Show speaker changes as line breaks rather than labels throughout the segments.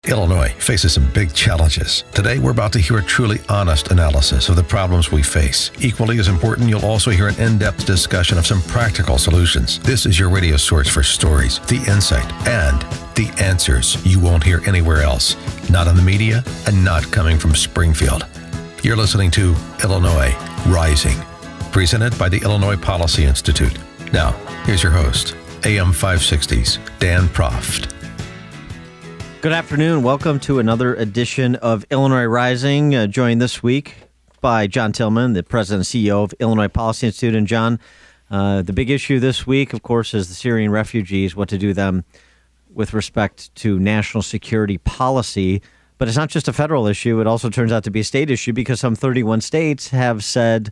Illinois faces some big challenges. Today, we're about to hear a truly honest analysis of the problems we face. Equally as important, you'll also hear an in-depth discussion of some practical solutions. This is your radio source for stories, the insight, and the answers you won't hear anywhere else. Not in the media and not coming from Springfield. You're listening to Illinois Rising, presented by the Illinois Policy Institute. Now, here's your host, AM 560's Dan Proft.
Good afternoon. Welcome to another edition of Illinois Rising, joined this week by John Tillman, the president and CEO of Illinois Policy Institute. And John, the big issue this week, of course, is the Syrian refugees, what to do them with respect to national security policy. But it's not just a federal issue. It also turns out to be a state issue because some 31 states have said,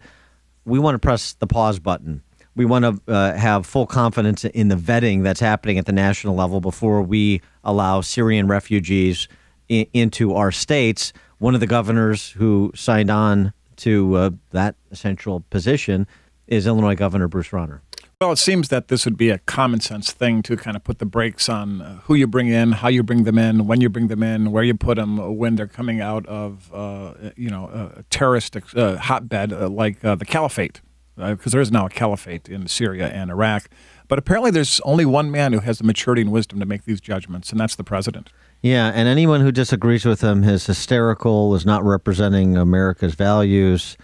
we want to press the pause button. We want to have full confidence in the vetting that's happening at the national level before we allow Syrian refugees into our states. One of the governors who signed on to that essential position is Illinois Governor Bruce Rauner.
Well, it seems that this would be a common sense thing to kind of put the brakes on who you bring in, how you bring them in, when you bring them in, where you put them, when they're coming out of, a terrorist hotbed like the caliphate. Because there is now a caliphate in Syria and Iraq. But apparently there's only one man who has the maturity and wisdom to make these judgments, and that's the president. Yeah,
and anyone who disagrees with him is hysterical, is not representing America's values,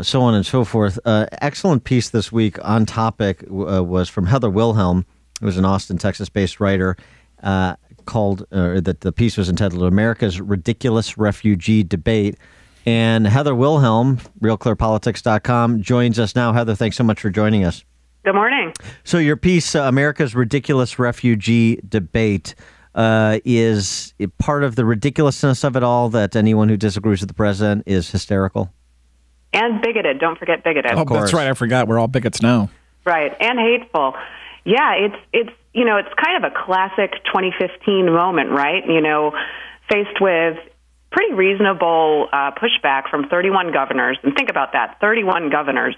so on and so forth. Excellent piece this week on topic was from Heather Wilhelm, who is an Austin, Texas-based writer, that the piece was entitled America's Ridiculous Refugee Debate. And Heather Wilhelm, RealClearPolitics.com, joins us now. Heather, thanks so much for joining us.
Good morning.
So your piece, America's Ridiculous Refugee Debate, is part of the ridiculousness of it all, that anyone who disagrees with the president is hysterical?
And bigoted. Don't forget bigoted.
Oh, that's right. I forgot. We're all bigots now.
Right. And hateful. Yeah, it's kind of a classic 2015 moment, right? Faced with pretty reasonable pushback from 31 governors. And think about that, 31 governors.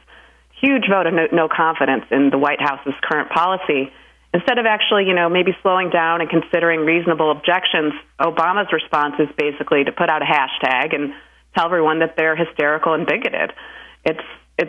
Huge vote of no confidence in the White House's current policy. Instead of actually, maybe slowing down and considering reasonable objections, Obama's response is basically to put out a hashtag and tell everyone that they're hysterical and bigoted. It's a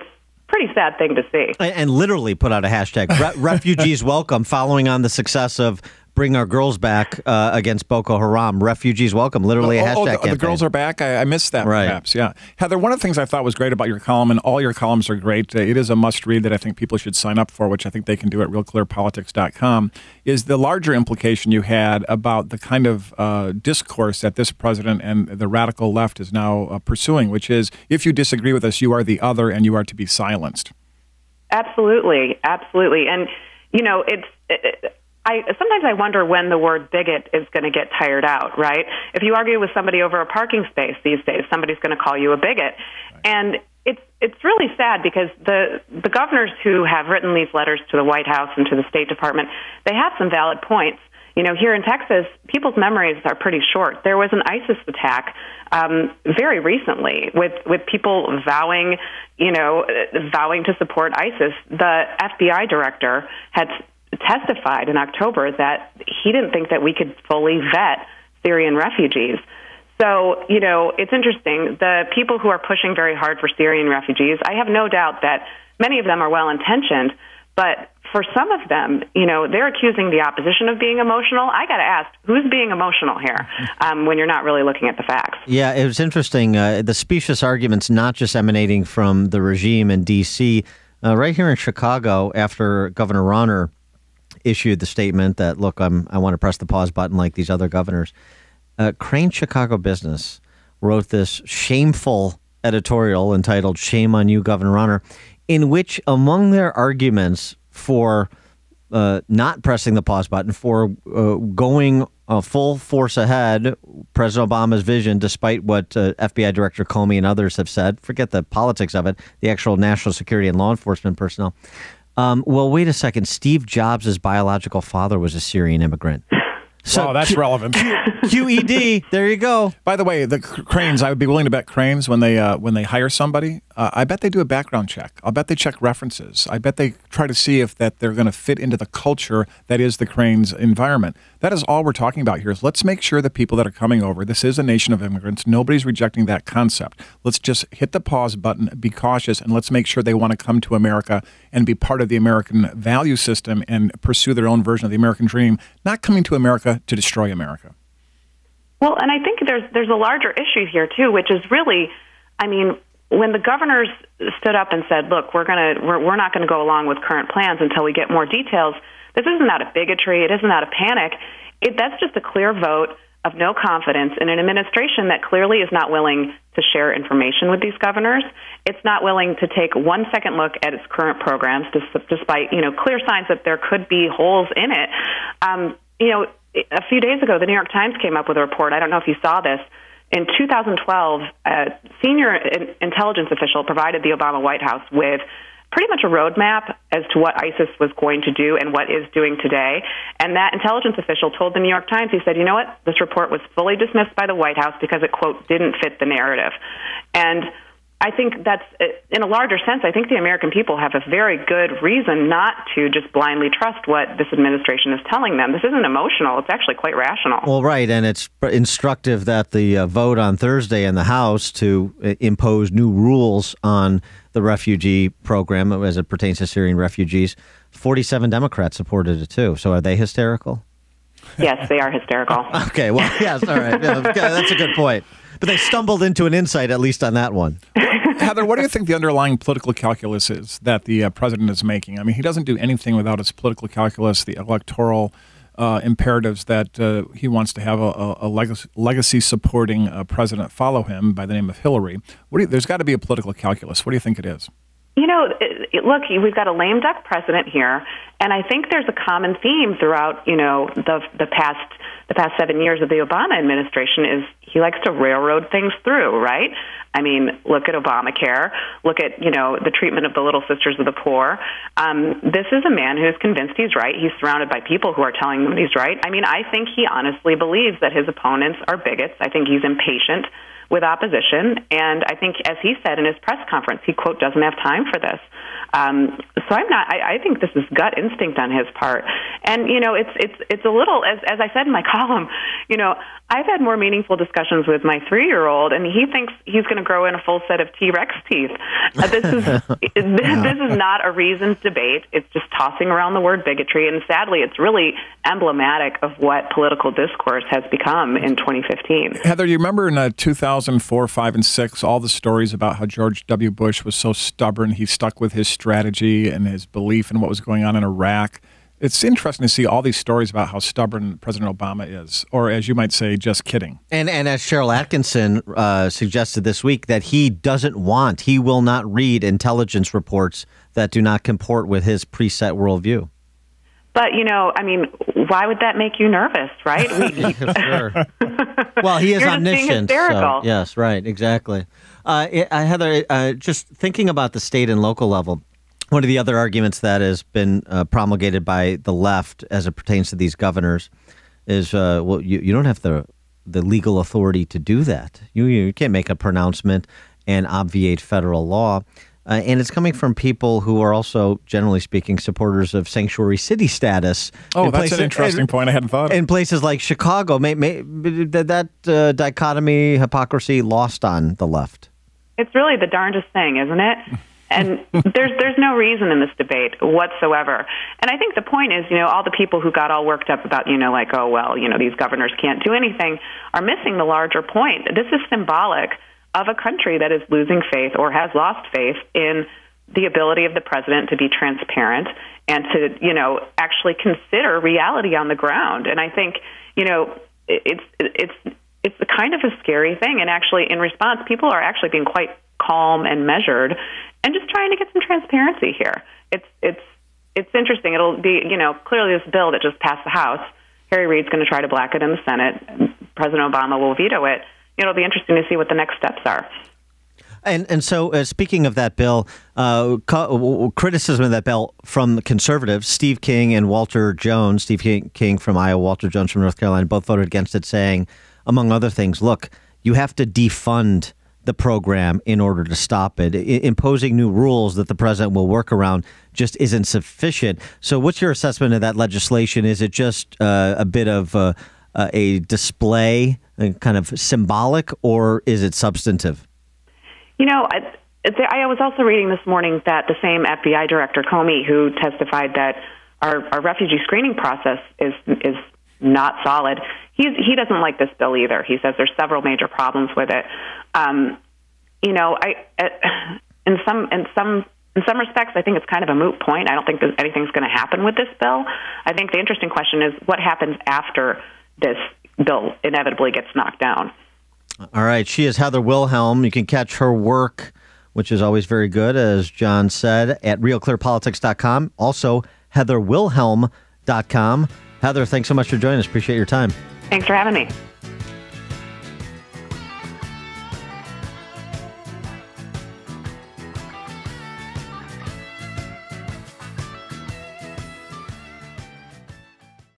pretty sad thing to see.
And literally put out a hashtag, refugees welcome, following on the success of Bring Our Girls Back against Boko Haram. Refugees welcome, literally a hashtag
the girls are back? I missed that, right. Perhaps, yeah. Heather, one of the things I thought was great about your column, and all your columns are great, it is a must-read that I think people should sign up for, which I think they can do at RealClearPolitics.com, is the larger implication you had about the kind of discourse that this president and the radical left is now pursuing, which is, if you disagree with us, you are the other and you are to be silenced.
Absolutely, absolutely. And, sometimes I wonder when the word bigot is going to get tired out, right? If you argue with somebody over a parking space these days, somebody's going to call you a bigot. Right. And it's really sad because the governors who have written these letters to the White House and to the State Department, they have some valid points. Here in Texas, people's memories are pretty short. There was an ISIS attack very recently with people vowing to support ISIS. The FBI director had testified in October that he didn't think that we could fully vet Syrian refugees. So, it's interesting. The people who are pushing very hard for Syrian refugees, I have no doubt that many of them are well-intentioned, but for some of them, they're accusing the opposition of being emotional. I got to ask, who's being emotional here when you're not really looking at the facts?
Yeah, it was interesting. The specious arguments not just emanating from the regime in D.C., right here in Chicago, after Governor Rauner issued the statement that, look, I want to press the pause button like these other governors. Crane Chicago Business wrote this shameful editorial entitled Shame on You, Governor Rauner, in which among their arguments for not pressing the pause button, for going full force ahead, President Obama's vision, despite what FBI Director Comey and others have said, forget the politics of it, the actual national security and law enforcement personnel. Well, wait a second. Steve Jobs' biological father was a Syrian immigrant. So
wow, that's relevant.
QED, there you go.
By the way, the cranes, I would be willing to bet cranes when they hire somebody, I bet they do a background check. I'll bet they check references. I bet they try to see if that they're going to fit into the culture that is the cranes environment. That is all we're talking about here is let's make sure the people that are coming over, this is a nation of immigrants. Nobody's rejecting that concept. Let's just hit the pause button, be cautious, and let's make sure they want to come to America and be part of the American value system and pursue their own version of the American dream, not coming to America to destroy America.
Well, and I think there's a larger issue here too, which is really, I mean, when the governors stood up and said, "Look, we're not going to go along with current plans until we get more details," this isn't out of bigotry. It isn't out of panic. That's just a clear vote of no confidence in an administration that clearly is not willing to share information with these governors. It's not willing to take 1 second look at its current programs, despite clear signs that there could be holes in it. A few days ago, the New York Times came up with a report. I don't know if you saw this. In 2012, a senior intelligence official provided the Obama White House with pretty much a roadmap as to what ISIS was going to do and what is doing today. And that intelligence official told the New York Times, he said, you know what, this report was fully dismissed by the White House because it, quote, didn't fit the narrative. And I think that's, in a larger sense, I think the American people have a very good reason not to just blindly trust what this administration is telling them. This isn't emotional. It's actually quite rational.
Well, right, and it's instructive that the vote on Thursday in the House to impose new rules on the refugee program as it pertains to Syrian refugees, 47 Democrats supported it too. So are they hysterical?
Yes, they are hysterical.
Okay, well, yes, all right. Yeah, that's a good point. But they stumbled into an insight, at least on that one.
Heather, what do you think the underlying political calculus is that the president is making? I mean, he doesn't do anything without his political calculus, the electoral imperatives that he wants to have a legacy-supporting president follow him by the name of Hillary. There's got to be a political calculus. What do you think it is?
Look, we've got a lame duck president here, and I think there's a common theme throughout, the past 7 years of the Obama administration is he likes to railroad things through, right? I mean, look at Obamacare. Look at, the treatment of the Little Sisters of the Poor. This is a man who's convinced he's right. He's surrounded by people who are telling him he's right. I mean, I think he honestly believes that his opponents are bigots. I think he's impatient with opposition. And I think, as he said in his press conference, he, quote, doesn't have time for this. So I think this is gut instinct on his part. And, it's a little, as I said in my column, I've had more meaningful discussions with my 3-year-old, and he thinks he's going to grow in a full set of T-Rex teeth. This is not a reasoned debate. It's just tossing around the word bigotry, and sadly, it's really emblematic of what political discourse has become in 2015.
Heather, you remember in 2004, 5, and 6, all the stories about how George W. Bush was so stubborn, he stuck with his strategy and his belief in what was going on in Iraq. It's interesting to see all these stories about how stubborn President Obama is, or as you might say, just kidding.
And as Cheryl Atkinson suggested this week, that he will not read intelligence reports that do not comport with his preset worldview.
But, why would that make you nervous, right?
Sure. Well, he is omniscient. So, yes, right, exactly. Heather, just thinking about the state and local level, one of the other arguments that has been promulgated by the left as it pertains to these governors is, you don't have the legal authority to do that. You can't make a pronouncement and obviate federal law. And it's coming from people who are also, generally speaking, supporters of sanctuary city status.
Oh, that's an interesting point. I hadn't thought of.
In places like Chicago, that dichotomy, hypocrisy lost on the left.
It's really the darndest thing, isn't it? And there's no reason in this debate whatsoever. And I think the point is, all the people who got all worked up about, these governors can't do anything are missing the larger point. This is symbolic of a country that is losing faith or has lost faith in the ability of the president to be transparent and to, actually consider reality on the ground. And I think, it's a kind of a scary thing. And actually, in response, people are actually being quite calm and measured and just trying to get some transparency here. It's interesting. It'll be, clearly this bill that just passed the House, Harry Reid's going to try to block it in the Senate. President Obama will veto it. It'll be interesting to see what the next steps are.
And so, speaking of that bill, criticism of that bill from the conservatives, Steve King and Walter Jones, Steve King from Iowa, Walter Jones from North Carolina, both voted against it, saying, among other things, look, you have to defund the program in order to stop it. Imposing new rules that the president will work around just isn't sufficient. So what's your assessment of that legislation? Is it just a bit of a display, kind of symbolic, or is it substantive?
You know, I was also reading this morning that the same FBI director, Comey, who testified that our refugee screening process is not solid, he doesn't like this bill either. He says there's several major problems with it. You know, in some respects, I think it's kind of a moot point. I don't think that anything's going to happen with this bill. I think the interesting question is what happens after this bill inevitably gets knocked down.
All right. She is Heather Wilhelm. You can catch her work, which is always very good, as John said, at realclearpolitics.com. Also, heatherwilhelm.com. Heather, thanks so much for joining us. Appreciate your time.
Thanks for having me.